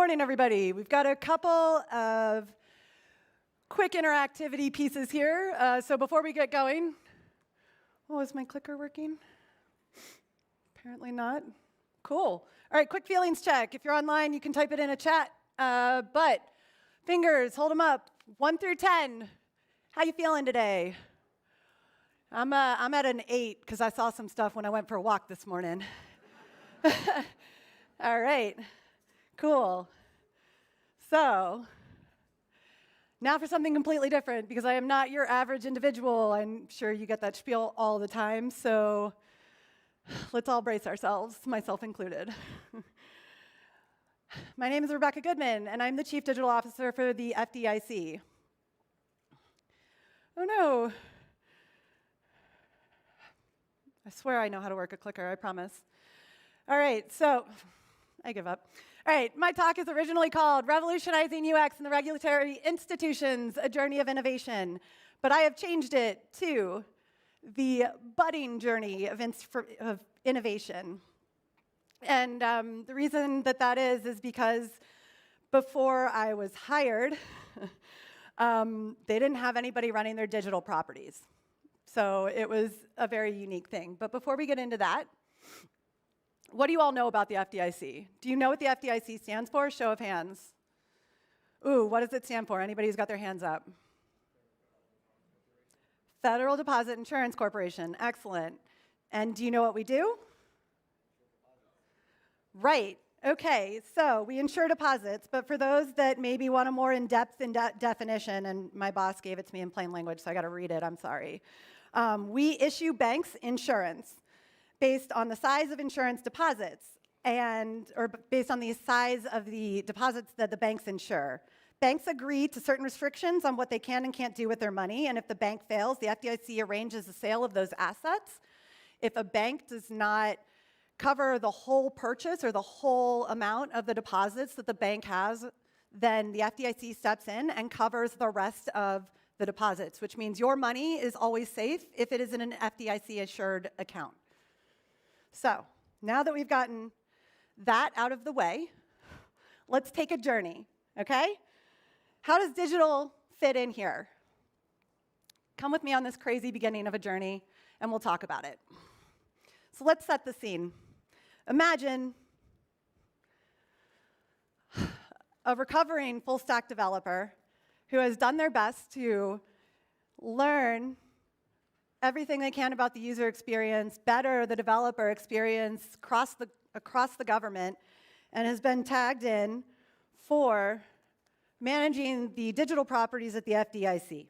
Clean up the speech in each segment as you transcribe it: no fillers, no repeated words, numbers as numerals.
morning, everybody. We've got a couple of quick interactivity pieces here. So before we get going, oh, is my clicker working? Apparently not. Cool. All right, quick feelings check. If you're online, you can type it in a chat. But fingers, hold them up. 1 through 10. How you feeling today? I'm at an 8 because I saw some stuff when I went for a walk this morning. All right. Cool. So now for something completely different, because I am not your average individual. I'm sure you get that spiel all the time, so let's all brace ourselves, myself included. My name is Rebecca Goodman, and I'm the Chief Digital Officer for the FDIC. Oh no. I swear I know how to work a clicker, I promise. All right, so I give up. All right, my talk is originally called Revolutionizing UX in the Regulatory Institutions, A Journey of Innovation. But I have changed it to the budding journey of innovation. And the reason that is because before I was hired, they didn't have anybody running their digital properties. So it was a very unique thing. But before we get into that, what do you all know about the FDIC? Do you know what the FDIC stands for? Show of hands. Ooh, what does it stand for? Anybody who's got their hands up? Federal Deposit Insurance Corporation. Excellent. And do you know what we do? Right. Okay, so we insure deposits, but for those that maybe want a more in-depth definition, and my boss gave it to me in plain language, so I got to read it, I'm sorry. We issue banks insurance based on the size of insurance deposits, or based on the size of the deposits that the banks insure. Banks agree to certain restrictions on what they can and can't do with their money, and if the bank fails, the FDIC arranges the sale of those assets. If a bank does not cover the whole purchase or the whole amount of the deposits that the bank has, then the FDIC steps in and covers the rest of the deposits, which means your money is always safe if it is in an FDIC-assured account. So now that we've gotten that out of the way, let's take a journey, okay? How does digital fit in here? Come with me on this crazy beginning of a journey, and we'll talk about it. So let's set the scene. Imagine a recovering full-stack developer who has done their best to learn everything they can about the user experience, better the developer experience across the government, and has been tagged in for managing the digital properties at the FDIC.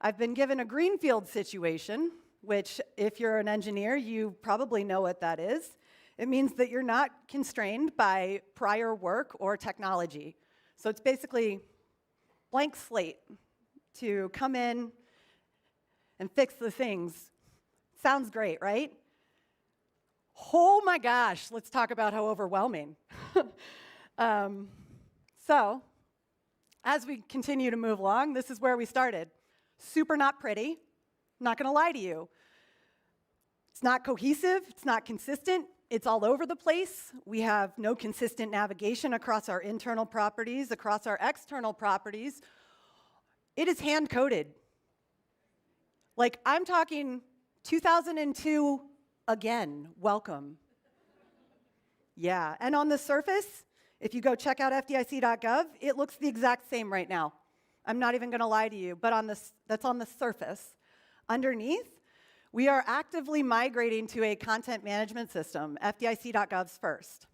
I've been given a greenfield situation, which if you're an engineer, you probably know what that is. It means that you're not constrained by prior work or technology. So it's basically blank slate to come in and fix the things. Sounds great, right? Oh my gosh, let's talk about how overwhelming. So, as we continue to move along, this is where we started. Super not pretty, not gonna lie to you. It's not cohesive, it's not consistent, it's all over the place. We have no consistent navigation across our internal properties, across our external properties. It is hand-coded. Like, I'm talking 2002 again, welcome. Yeah, and on the surface, if you go check out FDIC.gov, it looks the exact same right now. I'm not even gonna lie to you, but that's on the surface. Underneath, we are actively migrating to a content management system, FDIC.gov's first.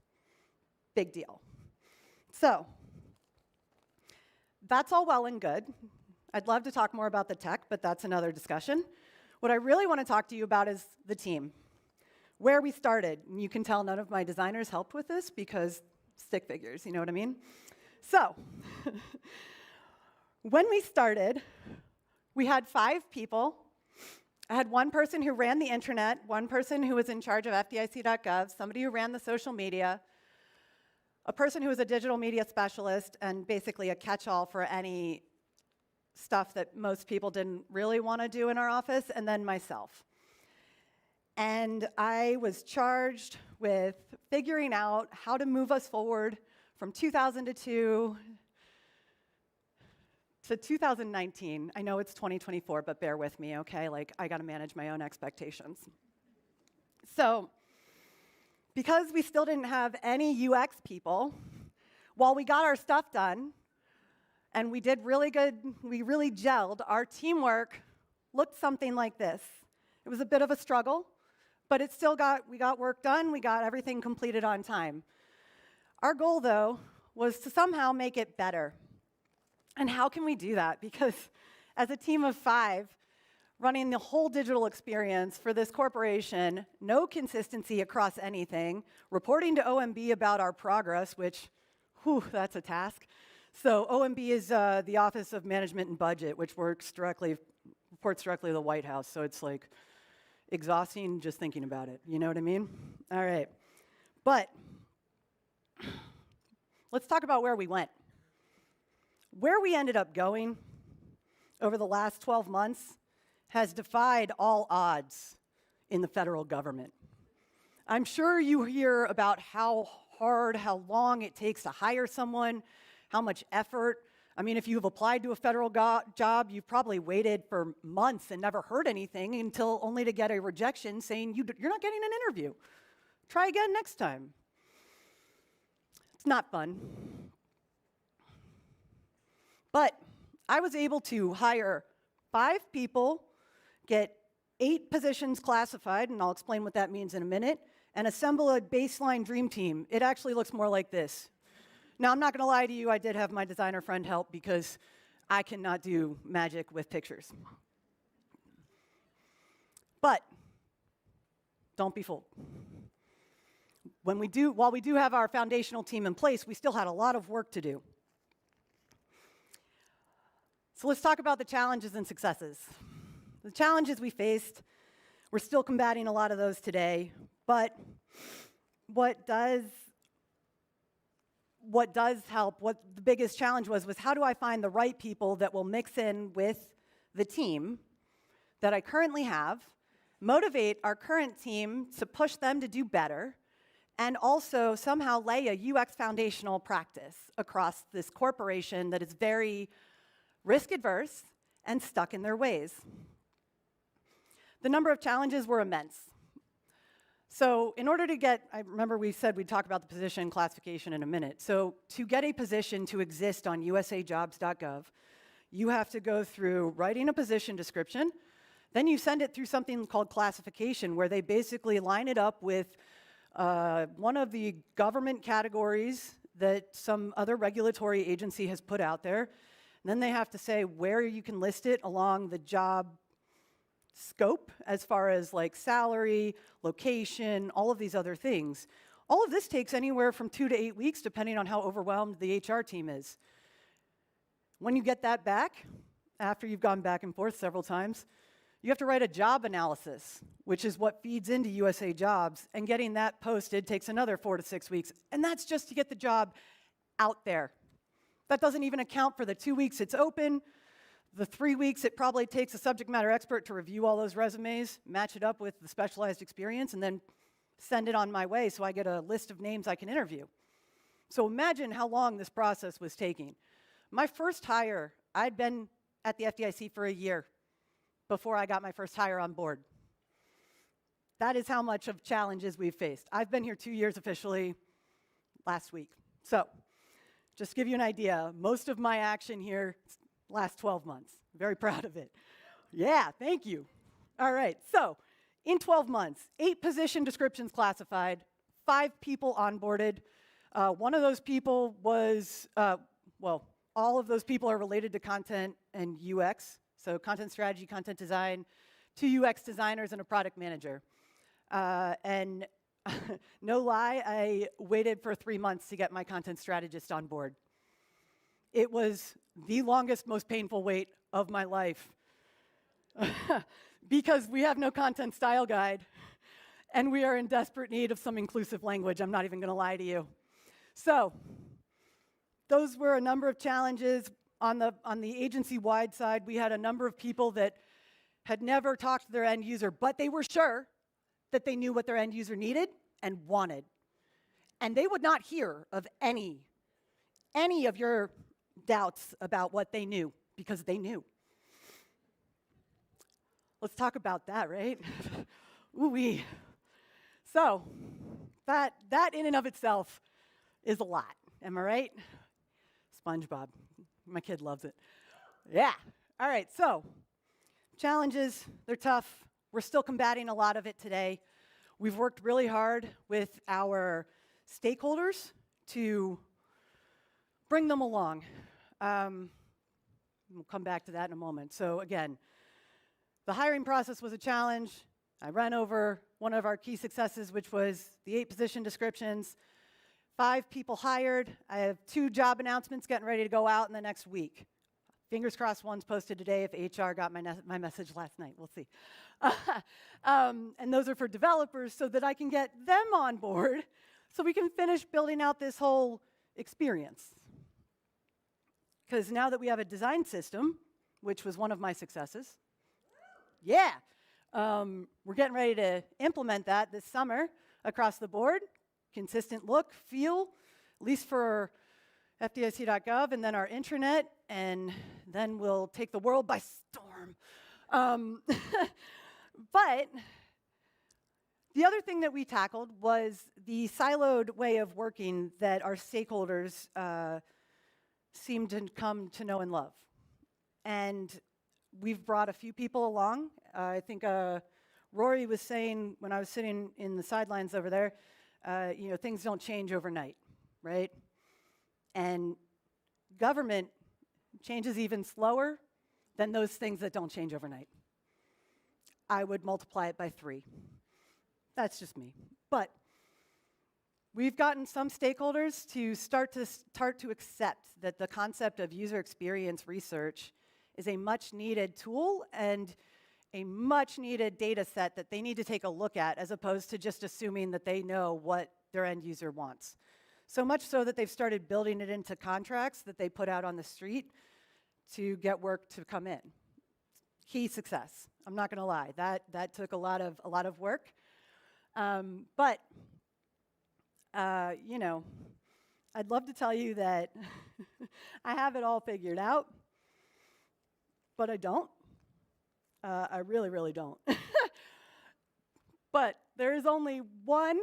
Big deal. So, that's all well and good. I'd love to talk more about the tech, but that's another discussion. What I really want to talk to you about is the team, where we started. And you can tell none of my designers helped with this because stick figures, you know what I mean? So, when we started, we had 5 people. I had one person who ran the intranet, one person who was in charge of FDIC.gov, somebody who ran the social media, a person who was a digital media specialist, and basically a catch-all for any stuff that most people didn't really want to do in our office, and then myself. And I was charged with figuring out how to move us forward from 2002 to 2019. I know it's 2024, but bear with me, okay? Like, I got to manage my own expectations. So, because we still didn't have any UX people, while we got our stuff done, and we did really good, we really gelled, our teamwork looked something like this. It was a bit of a struggle, but we got work done, we got everything completed on time. Our goal, though, was to somehow make it better. And how can we do that? Because as a team of 5, running the whole digital experience for this corporation, no consistency across anything, reporting to OMB about our progress, which, whew, that's a task. So OMB is the Office of Management and Budget, which reports directly to the White House. So it's like exhausting just thinking about it. You know what I mean? All right. But let's talk about where we went. Where we ended up going over the last 12 months has defied all odds in the federal government. I'm sure you hear about how hard, how long it takes to hire someone, how much effort. I mean, if you've applied to a federal job, you've probably waited for months and never heard anything until only to get a rejection saying you're not getting an interview. Try again next time. It's not fun. But I was able to hire 5 people, get 8 positions classified, and I'll explain what that means in a minute, and assemble a baseline dream team. It actually looks more like this. Now, I'm not going to lie to you, I did have my designer friend help because I cannot do magic with pictures. But don't be fooled. While we do have our foundational team in place, we still had a lot of work to do. So let's talk about the challenges and successes. The challenges we faced, we're still combating a lot of those today, but what does help, what the biggest challenge was how do I find the right people that will mix in with the team that I currently have, motivate our current team to push them to do better, and also somehow lay a UX foundational practice across this corporation that is very risk-averse and stuck in their ways. The number of challenges were immense. So in order to get, I remember we said we'd talk about the position classification in a minute. So to get a position to exist on usajobs.gov, you have to go through writing a position description, then you send it through something called classification, where they basically line it up with one of the government categories that some other regulatory agency has put out there. And then they have to say where you can list it along the job scope, as far as like salary, location, all of these other things. All of this takes anywhere from 2 to 8 weeks, depending on how overwhelmed the HR team is. When you get that back, after you've gone back and forth several times, you have to write a job analysis, which is what feeds into USA Jobs, and getting that posted takes another 4 to 6 weeks, and that's just to get the job out there. That doesn't even account for the 2 weeks it's open, the 3 weeks it probably takes a subject matter expert to review all those resumes, match it up with the specialized experience, and then send it on my way so I get a list of names I can interview. So imagine how long this process was taking. My first hire, I'd been at the FDIC for a year before I got my first hire on board. That is how much of challenges we've faced. I've been here 2 years officially last week. So just to give you an idea, most of my action here last 12 months. Very proud of it. Yeah, thank you. All right, so in 12 months, 8 position descriptions classified, 5 people onboarded. One of those people was, all of those people are related to content and UX, so content strategy, content design, 2 UX designers, and a product manager. And no lie, I waited for 3 months to get my content strategist on board. It was the longest, most painful wait of my life because we have no content style guide and we are in desperate need of some inclusive language. I'm not even going to lie to you. So those were a number of challenges. On the agency-wide side, we had a number of people that had never talked to their end user, but they were sure that they knew what their end user needed and wanted. And they would not hear of any any of your doubts about what they knew, because they knew. Let's talk about that, right? Ooh-wee. So, that in and of itself is a lot. Am I right? SpongeBob. My kid loves it. Yeah. All right, so challenges, they're tough. We're still combating a lot of it today. We've worked really hard with our stakeholders to bring them along. We'll come back to that in a moment. So again, the hiring process was a challenge. I ran over one of our key successes, which was the 8 position descriptions. 5 people hired. I have 2 job announcements getting ready to go out in the next week. Fingers crossed one's posted today if HR got my message last night. We'll see. And those are for developers so that I can get them on board so we can finish building out this whole experience. Because now that we have a design system, which was one of my successes, yeah, we're getting ready to implement that this summer across the board. Consistent look, feel, at least for FDIC.gov, and then our intranet, and then we'll take the world by storm. But the other thing that we tackled was the siloed way of working that our stakeholders seem to come to know and love. And we've brought a few people along. I think Rory was saying when I was sitting in the sidelines over there, things don't change overnight, right? And government changes even slower than those things that don't change overnight. I would multiply it by 3. That's just me. But we've gotten some stakeholders to start to accept that the concept of user experience research is a much needed tool and a much needed data set that they need to take a look at, as opposed to just assuming that they know what their end user wants. So much so that they've started building it into contracts that they put out on the street to get work to come in. Key success. I'm not going to lie. That took a lot of work. But I'd love to tell you that I have it all figured out, but I don't. I really, really don't. But there is only one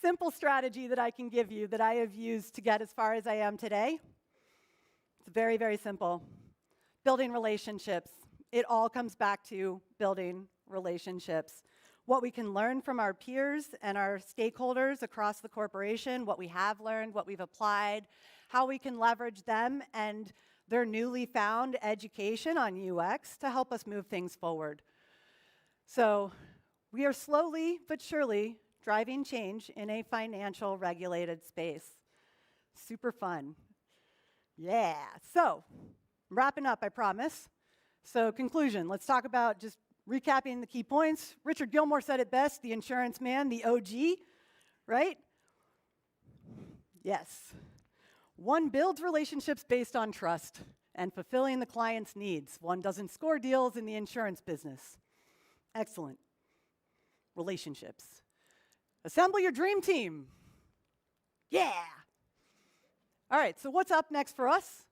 simple strategy that I can give you that I have used to get as far as I am today. It's very, very simple. Building relationships. It all comes back to building relationships. What we can learn from our peers and our stakeholders across the corporation, what we have learned, what we've applied, how we can leverage them and their newly found education on UX to help us move things forward. So we are slowly but surely driving change in a financial regulated space. Super fun. Yeah. So wrapping up, I promise. So conclusion, let's talk about just recapping the key points. Richard Gilmore said it best, the insurance man, the OG, right? Yes. One builds relationships based on trust and fulfilling the client's needs. One doesn't score deals in the insurance business. Excellent. Relationships. Assemble your dream team. Yeah. All right, so what's up next for us?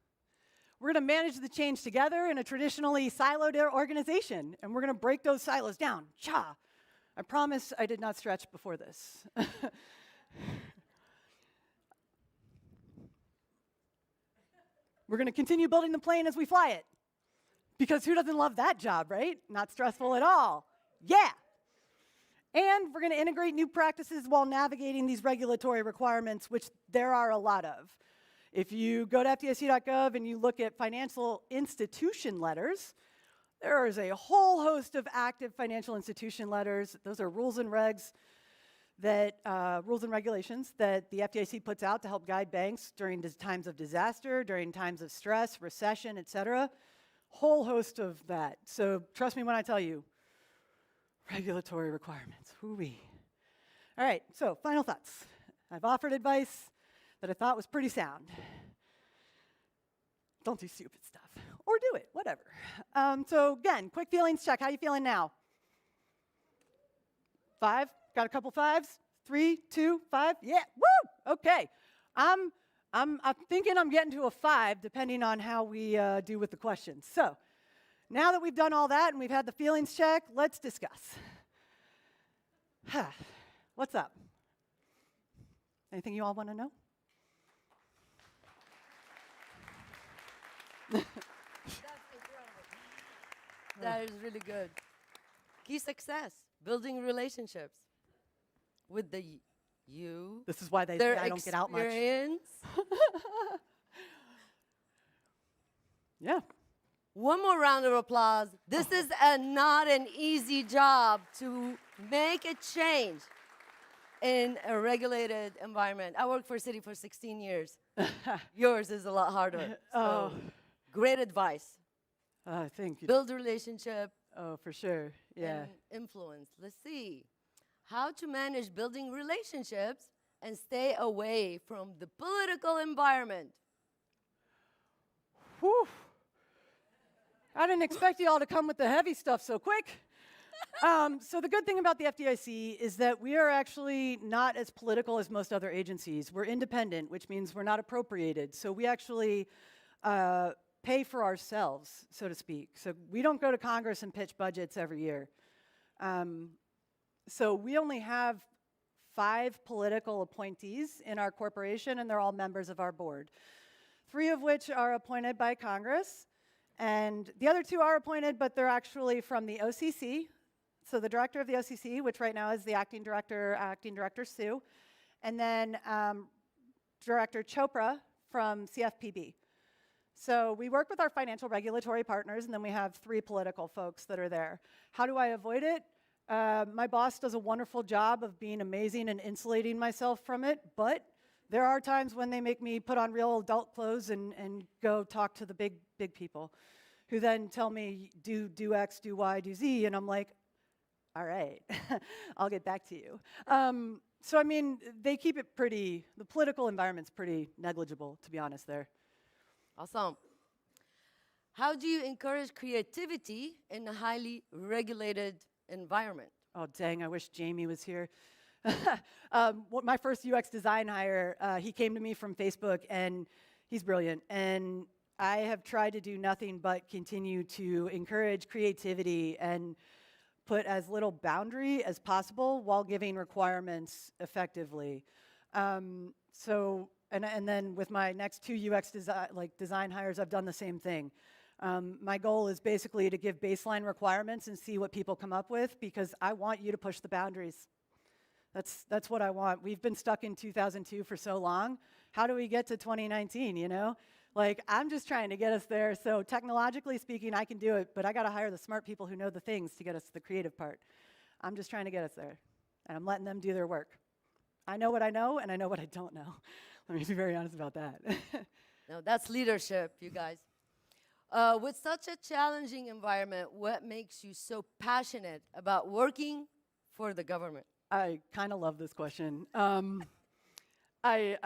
We're going to manage the change together in a traditionally siloed organization, and we're going to break those silos down. Cha! I promise I did not stretch before this. We're going to continue building the plane as we fly it. Because who doesn't love that job, right? Not stressful at all. Yeah. And we're going to integrate new practices while navigating these regulatory requirements, which there are a lot of. If you go to FDIC.gov and you look at financial institution letters, there is a whole host of active financial institution letters. Those are rules and regs that, rules and regulations that the FDIC puts out to help guide banks during times of disaster, during times of stress, recession, et cetera. Whole host of that. So trust me when I tell you, regulatory requirements. Hoo-wee. All right, so final thoughts. I've offered advice that I thought was pretty sound. Don't do stupid stuff. Or do it, whatever. So again, quick feelings check. How you feeling now? 5? Got a couple 5s? 3, 2, 5? Yeah, woo! Okay. I'm I'm thinking I'm getting to a 5, depending on how we do with the questions. So now that we've done all that and we've had the feelings check, let's discuss. What's up? Anything you all want to know? That's incredible. That is really good. Key success, building relationships with you. This is why they say I don't get out much. Yeah. One more round of applause. This is not an easy job to make a change in a regulated environment. I worked for a city for 16 years. Yours is a lot harder. So great advice. Thank you. Build a relationship. Oh, for sure. Yeah. And influence. Let's see. How to manage building relationships and stay away from the political environment. Whew. I didn't expect you all to come with the heavy stuff so quick. So the good thing about the FDIC is that we are actually not as political as most other agencies. We're independent, which means we're not appropriated. So we actually pay for ourselves, so to speak. So we don't go to Congress and pitch budgets every year. So we only have 5 political appointees in our corporation, and they're all members of our board. 3 of which are appointed by Congress, and the other 2 are appointed, but they're actually from the OCC. So the director of the OCC, which right now is the acting director Sue, and then Director Chopra from CFPB. So we work with our financial regulatory partners, and then we have 3 political folks that are there. How do I avoid it? My boss does a wonderful job of being amazing and insulating myself from it, but there are times when they make me put on real adult clothes and go talk to the big people, who then tell me, do X, do Y, do Z, and I'm like, all right, I'll get back to you. So I mean, they keep it the political environment's pretty negligible, to be honest there. Awesome. How do you encourage creativity in a highly regulated environment? Oh, dang, I wish Jamie was here. My first UX design hire, he came to me from Facebook, and he's brilliant. And I have tried to do nothing but continue to encourage creativity and put as little boundary as possible while giving requirements effectively. And then with my next 2 UX design hires, I've done the same thing. My goal is basically to give baseline requirements and see what people come up with, because I want you to push the boundaries. That's what I want. We've been stuck in 2002 for so long. How do we get to 2019, you know? Like, I'm just trying to get us there. So technologically speaking, I can do it, but I got to hire the smart people who know the things to get us to the creative part. I'm just trying to get us there, and I'm letting them do their work. I know what I know, and I know what I don't know. Let me be very honest about that. No, that's leadership, you guys. With such a challenging environment, what makes you so passionate about working for the government? I kind of love this question. Okay,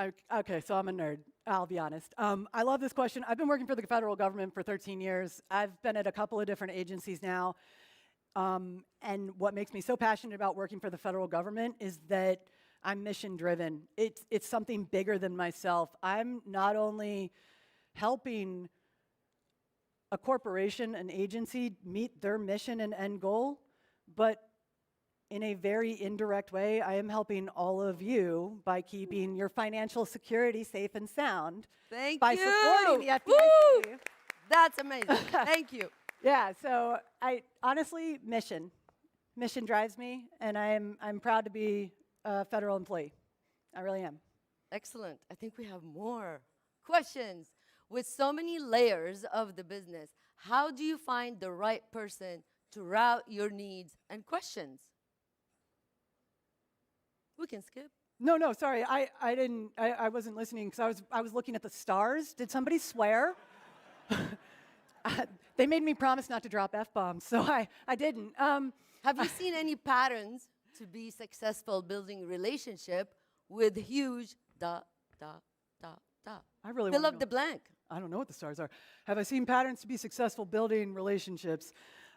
so I'm a nerd, I'll be honest. I love this question. I've been working for the federal government for 13 years. I've been at a couple of different agencies now. And what makes me so passionate about working for the federal government is that I'm mission-driven. It's something bigger than myself. I'm not only helping a corporation, an agency, meet their mission and end goal, but in a very indirect way, I am helping all of you by keeping your financial security safe and sound. Thank by you. supporting the FDIC. Woo! That's amazing. Thank you. Yeah, so I honestly, mission drives me, and I'm proud to be a federal employee. I really am. Excellent. I think we have more questions. With so many layers of the business, how do you find the right person to route your needs and questions? We can skip. No, sorry, I wasn't listening because I was looking at the stars. Did somebody swear? They made me promise not to drop F-bombs, so I didn't. Have you seen any patterns to be successful building relationship with huge ... I really Fill want to up the blank. I don't know what the stars are. Have I seen patterns to be successful building relationships?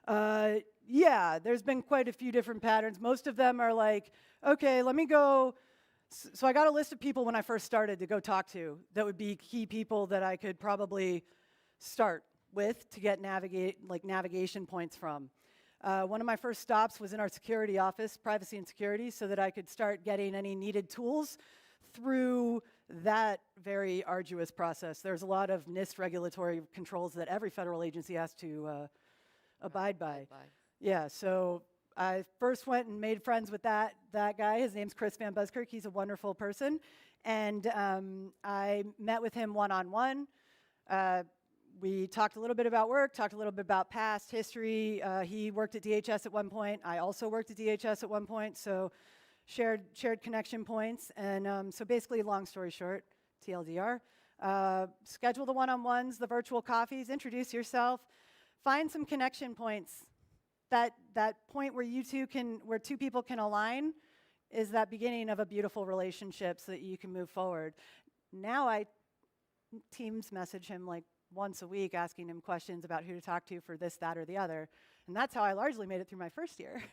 Yeah, there's been quite a few different patterns. Most of them are like, okay, let me go So I got a list of people when I first started to go talk to that would be key people that I could probably start with to get navigation points from. One of my first stops was in our security office, privacy and security, so that I could start getting any needed tools through that very arduous process. There's a lot of NIST regulatory controls that every federal agency has to abide by. Yeah, so I first went and made friends with that guy. His name's Chris Van Buskirk. He's a wonderful person. And I met with him one-on-one. We talked a little bit about work, talked a little bit about past history. He worked at DHS at one point. I also worked at DHS at one point, so shared connection points. And so basically, long story short, TLDR, schedule the one-on-ones, the virtual coffees, introduce yourself, find some connection points. That point where where two people can align is that beginning of a beautiful relationship so that you can move forward. Now I Teams message him like once a week asking him questions about who to talk to for this, that, or the other. And that's how I largely made it through my first year,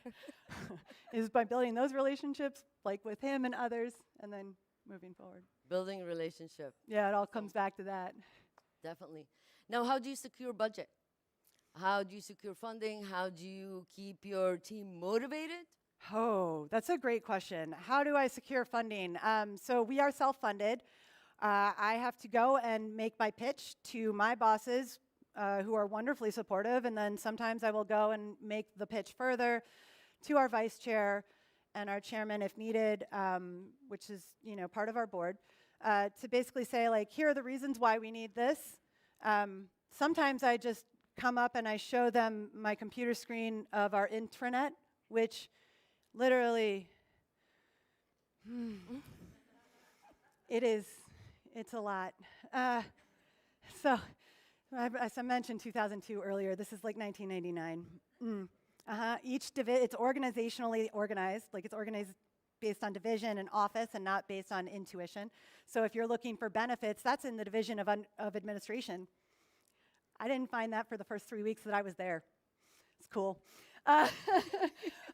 is by building those relationships like with him and others and then moving forward. Building a relationship. Yeah, it all comes back to that. Definitely. Now, how do you secure budget? How do you secure funding? How do you keep your team motivated? Oh, that's a great question. How do I secure funding? So we are self-funded. I have to go and make my pitch to my bosses, who are wonderfully supportive, and then sometimes I will go and make the pitch further to our vice chair and our chairman if needed, which is part of our board, to basically say, like, here are the reasons why we need this. Sometimes I just come up and I show them my computer screen of our intranet, which literally, it's a lot. So, as I mentioned 2002 earlier, this is like 1999. It's organizationally organized, like it's organized based on division and office and not based on intuition. So if you're looking for benefits, that's in the division of administration. I didn't find that for the first 3 weeks that I was there. It's cool. But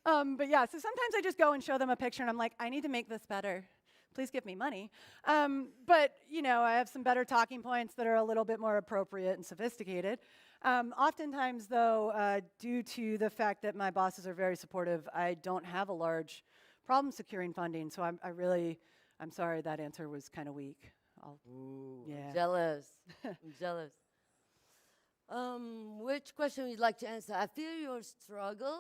yeah, so sometimes I just go and show them a picture and I'm like, I need to make this better. Please give me money. But I have some better talking points that are a little bit more appropriate and sophisticated. Oftentimes, though, due to the fact that my bosses are very supportive, I don't have a large problem securing funding. So I'm sorry that answer was kind of weak. I'm jealous. I'm jealous. Which question would you like to answer? I feel your struggle.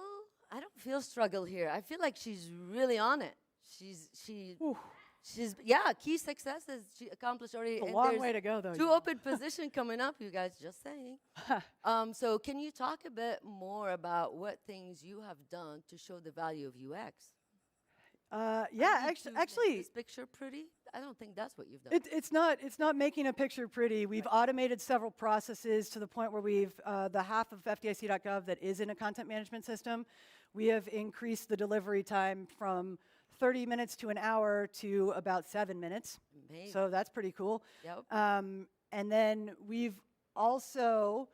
I don't feel struggle here. I feel like she's really on it. She's key successes she accomplished already. It's a long way to go, though. 2 open position coming up, you guys, just saying. So can you talk a bit more about what things you have done to show the value of UX? Actually, this picture pretty? I don't think that's what you've done. It's not making a picture pretty. We've automated several processes to the point where we've the half of FDIC.gov that is in a content management system. We have increased the delivery time from 30 minutes to an hour to about 7 minutes. Amazing. So that's pretty cool. Yep. And then we've also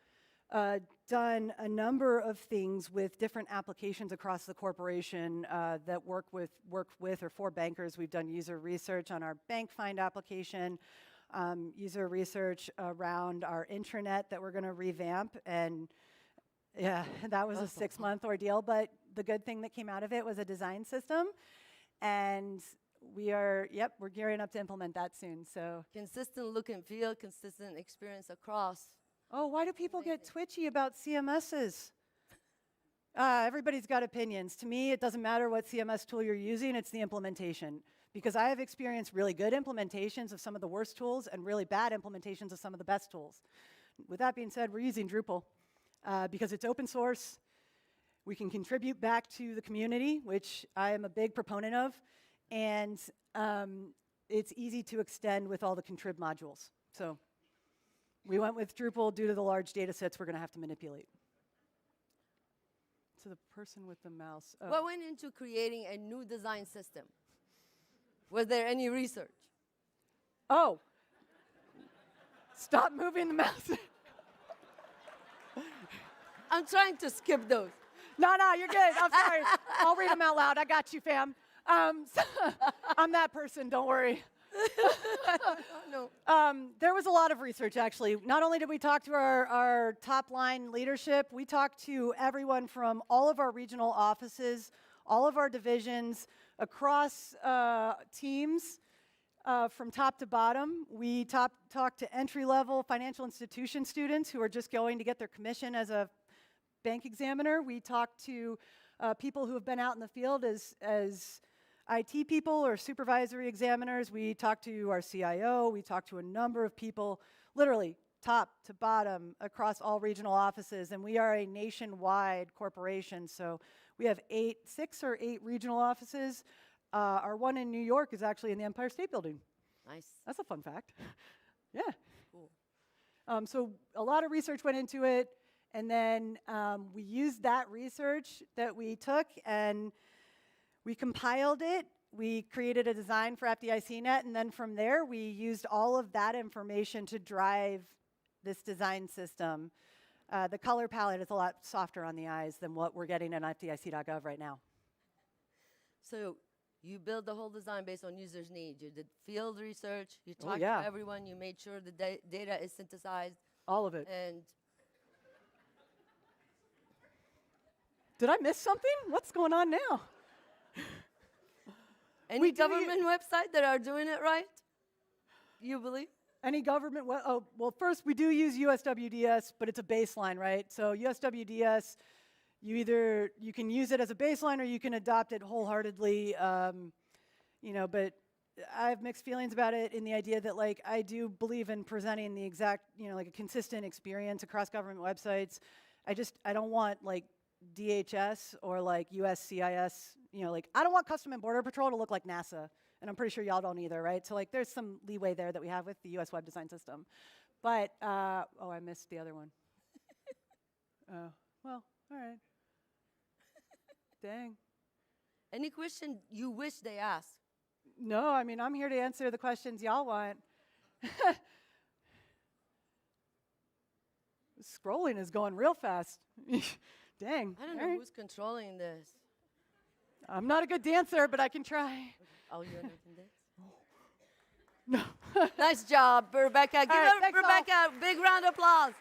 done a number of things with different applications across the corporation that work with or for bankers. We've done user research on our bank find application, user research around our intranet that we're going to revamp. And yeah, that was a 6-month ordeal. But the good thing that came out of it was a design system. And we're gearing up to implement that soon. So consistent look and feel, consistent experience across. Oh, why do people get twitchy about CMSs? Everybody's got opinions. To me, it doesn't matter what CMS tool you're using, it's the implementation. Because I have experienced really good implementations of some of the worst tools and really bad implementations of some of the best tools. With that being said, we're using Drupal because it's open source. We can contribute back to the community, which I am a big proponent of, and it's easy to extend with all the contrib modules. So we went with Drupal due to the large data sets we're going to have to manipulate. So the person with the mouse. Oh. What went into creating a new design system? Was there any research? Oh. Stop moving the mouse. I'm trying to skip those. No, you're good. I'm sorry. I'll read them out loud. I got you, fam. So I'm that person, don't worry. No. There was a lot of research, actually. Not only did we talk to our top line leadership, we talked to everyone from all of our regional offices, all of our divisions, across teams, from top to bottom. We talked to entry-level financial institution students who are just going to get their commission as a bank examiner. We talked to people who have been out in the field as IT people or supervisory examiners. We talked to our CIO. We talked to a number of people, literally top to bottom across all regional offices. And we are a nationwide corporation, so we have 6 or 8 regional offices. Our one in New York is actually in the Empire State Building. Nice. That's a fun fact. Yeah. Cool. So a lot of research went into it, and then we used that research that we took and we compiled it. We created a design for FDIC Net, and then from there we used all of that information to drive this design system. The color palette is a lot softer on the eyes than what we're getting in FDIC.gov right now. So you build the whole design based on users' needs. You did field research. You talked yeah. to everyone. You made sure the data is synthesized. All of it. And Did I miss something? What's going on now? any government website that are doing it right? You believe? Any government, well, first we do use USWDS, but it's a baseline, right? So USWDS, you can use it as a baseline or you can adopt it wholeheartedly, but I have mixed feelings about it in the idea that, like, I do believe in presenting the exact, like a consistent experience across government websites. I don't want, like, DHS or, like, USCIS, I don't want Custom and Border Patrol to look like NASA. And I'm pretty sure y'all don't either, right? So, like, there's some leeway there that we have with the US Web Design System. But, I missed the other one. Oh, well, all right. Dang. Any question you wish they asked? No, I mean, I'm here to answer the questions y'all want. Scrolling is going real fast. Dang. I don't know who's controlling this. I'm not a good dancer, but I can try. Oh, you're not in this? No. Nice job, Rebecca. Give right, thanks, Rebecca a big round of applause.